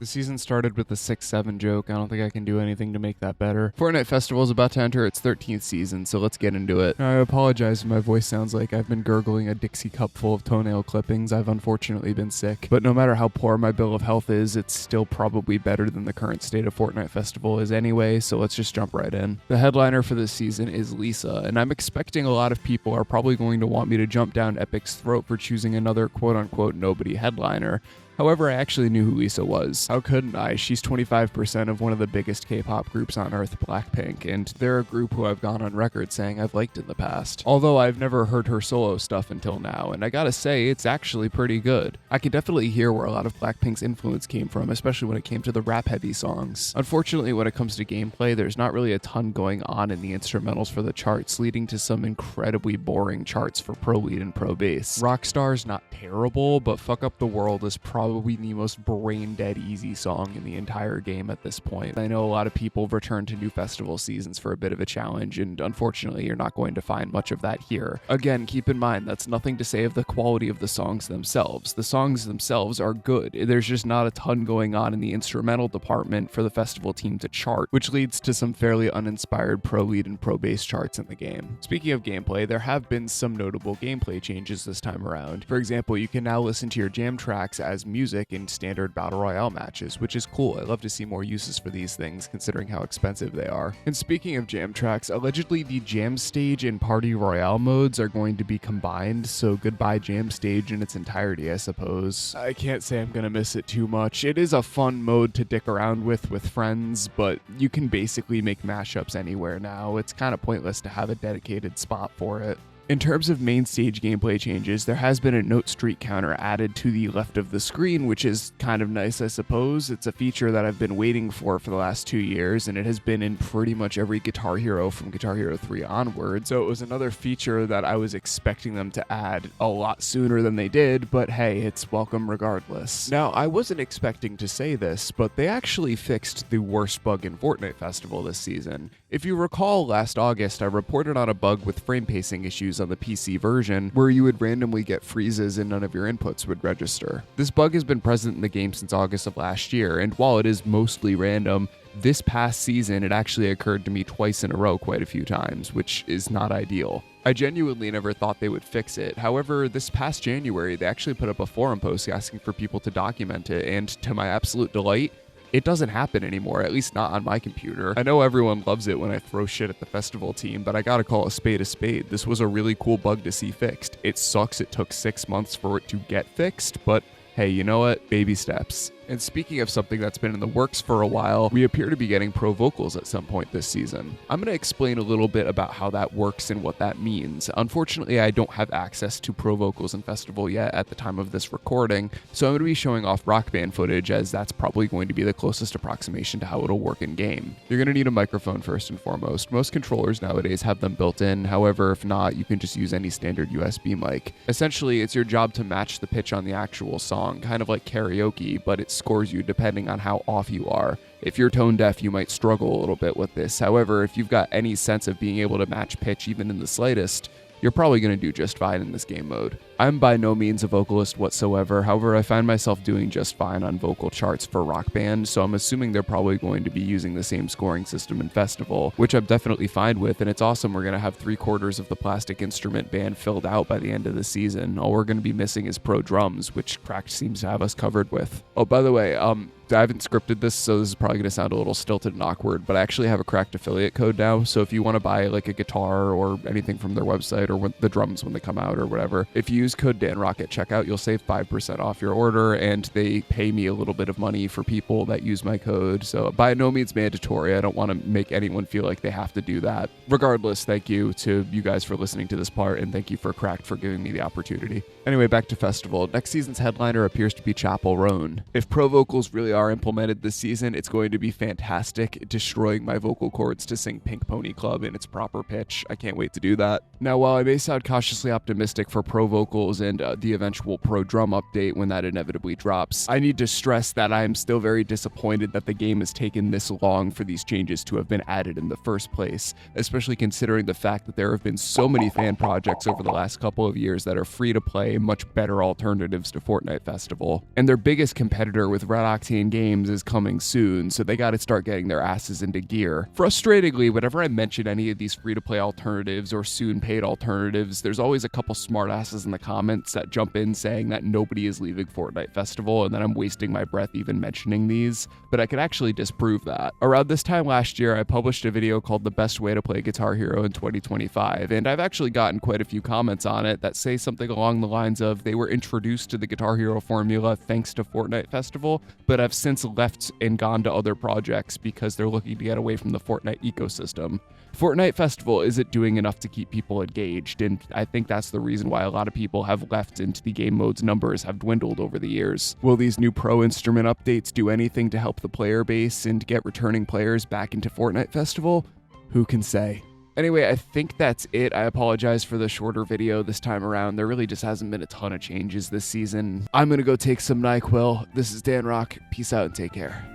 The season started with the 6-7 joke. I don't think I can do anything to make that better. Fortnite Festival is about to enter its 13th season, so let's get into it. Now, I apologize if my voice sounds like I've been gurgling a Dixie cup full of toenail clippings. I've unfortunately been sick. But no matter how poor my bill of health is, it's still probably better than the current state of Fortnite Festival is anyway, so let's just jump right in. The headliner for this season is Lisa, and I'm expecting a lot of people are probably going to want me to jump down Epic's throat for choosing another quote-unquote nobody headliner. However, I actually knew who Lisa was. How couldn't I? She's 25% of one of the biggest K-pop groups on Earth, Blackpink, and they're a group who I've gone on record saying I've liked in the past. Although I've never heard her solo stuff until now, and I gotta say, it's actually pretty good. I can definitely hear where a lot of Blackpink's influence came from, especially when it came to the rap-heavy songs. Unfortunately, when it comes to gameplay, there's not really a ton going on in the instrumentals for the charts, leading to some incredibly boring charts for Pro Lead and Pro Bass. Rockstar's not terrible, but Fuck Up the World is probably the most brain-dead easy song in the entire game at this point. I know a lot of people return to new festival seasons for a bit of a challenge, and unfortunately you're not going to find much of that here. Again, keep in mind that's nothing to say of the quality of the songs themselves. The songs themselves are good. There's just not a ton going on in the instrumental department for the festival team to chart, which leads to some fairly uninspired Pro Lead and Pro Bass charts in the game. Speaking of gameplay, there have been some notable gameplay changes this time around. For example, you can now listen to your jam tracks as music in standard battle royale matches, which is cool. I love to see more uses for these things considering how expensive they are. And speaking of jam tracks, allegedly the jam stage and party royale modes are going to be combined, so goodbye jam stage in its entirety, I suppose. I can't say I'm gonna miss it too much. It is a fun mode to dick around with friends, but you can basically make mashups anywhere now. It's kind of pointless to have a dedicated spot for it. In terms of main stage gameplay changes, there has been a note streak counter added to the left of the screen, which is kind of nice, I suppose. It's a feature that I've been waiting for the last 2 years, and it has been in pretty much every Guitar Hero from Guitar Hero 3 onward. So it was another feature that I was expecting them to add a lot sooner than they did, but hey, it's welcome regardless. Now, I wasn't expecting to say this, but they actually fixed the worst bug in Fortnite Festival this season. If you recall, last August, I reported on a bug with frame pacing issues on the PC version where you would randomly get freezes and none of your inputs would register. This bug has been present in the game since August of last year, and while it is mostly random, this past season it actually occurred to me twice in a row quite a few times, which is not ideal. I genuinely never thought they would fix it. However, this past January, they actually put up a forum post asking for people to document it, and to my absolute delight, it doesn't happen anymore, at least not on my computer. I know everyone loves it when I throw shit at the festival team, but I gotta call a spade a spade. This was a really cool bug to see fixed. It sucks it took 6 months for it to get fixed, but hey, you know what? Baby steps. And speaking of something that's been in the works for a while, we appear to be getting pro vocals at some point this season. I'm going to explain a little bit about how that works and what that means. Unfortunately, I don't have access to pro vocals in Festival yet at the time of this recording, so I'm going to be showing off Rock Band footage as that's probably going to be the closest approximation to how it'll work in game. You're going to need a microphone first and foremost. Most controllers nowadays have them built in, however, if not, you can just use any standard USB mic. Essentially, it's your job to match the pitch on the actual song, kind of like karaoke, but it scores you depending on how off you are. If you're tone deaf, you might struggle a little bit with this. However, if you've got any sense of being able to match pitch even in the slightest, you're probably going to do just fine in this game mode. I'm by no means a vocalist whatsoever, however I find myself doing just fine on vocal charts for Rock Band, so I'm assuming they're probably going to be using the same scoring system in Festival, which I'm definitely fine with, and it's awesome we're going to have 3/4 of the plastic instrument band filled out by the end of the season. All we're going to be missing is pro drums, which Cracked seems to have us covered with. Oh, by the way, I haven't scripted this, so this is probably going to sound a little stilted and awkward, but I actually have a Cracked affiliate code now, so if you want to buy like a guitar or anything from their website or the drums when they come out or whatever, if you use code DanRock at checkout, you'll save 5% off your order, and they pay me a little bit of money for people that use my code, so by no means mandatory. I don't want to make anyone feel like they have to do that. Regardless, thank you to you guys for listening to this part, and thank you for Cracked for giving me the opportunity. Anyway, back to Festival. Next season's headliner appears to be Chappell Roan. If pro vocals really are implemented this season, it's going to be fantastic, destroying my vocal cords to sing Pink Pony Club in its proper pitch. I can't wait to do that. Now, while I may sound cautiously optimistic for pro vocals and the eventual pro drum update when that inevitably drops, I need to stress that I am still very disappointed that the game has taken this long for these changes to have been added in the first place, especially considering the fact that there have been so many fan projects over the last couple of years that are free to play, much better alternatives to Fortnite Festival. And their biggest competitor with Red Octane playing games is coming soon, so they gotta start getting their asses into gear. Frustratingly, whenever I mention any of these free-to-play alternatives or soon paid alternatives, there's always a couple smartasses in the comments that jump in saying that nobody is leaving Fortnite Festival and that I'm wasting my breath even mentioning these, but I could actually disprove that. Around this time last year, I published a video called The Best Way to Play Guitar Hero in 2025, and I've actually gotten quite a few comments on it that say something along the lines of they were introduced to the Guitar Hero formula thanks to Fortnite Festival, but have since left and gone to other projects because they're looking to get away from the Fortnite ecosystem. Fortnite Festival isn't doing enough to keep people engaged, and I think that's the reason why a lot of people have left and the game mode's numbers have dwindled over the years. Will these new pro instrument updates do anything to help the player base and get returning players back into Fortnite Festival? Who can say? Anyway, I think that's it. I apologize for the shorter video this time around. There really just hasn't been a ton of changes this season. I'm gonna go take some NyQuil. This is DanRock. Peace out and take care.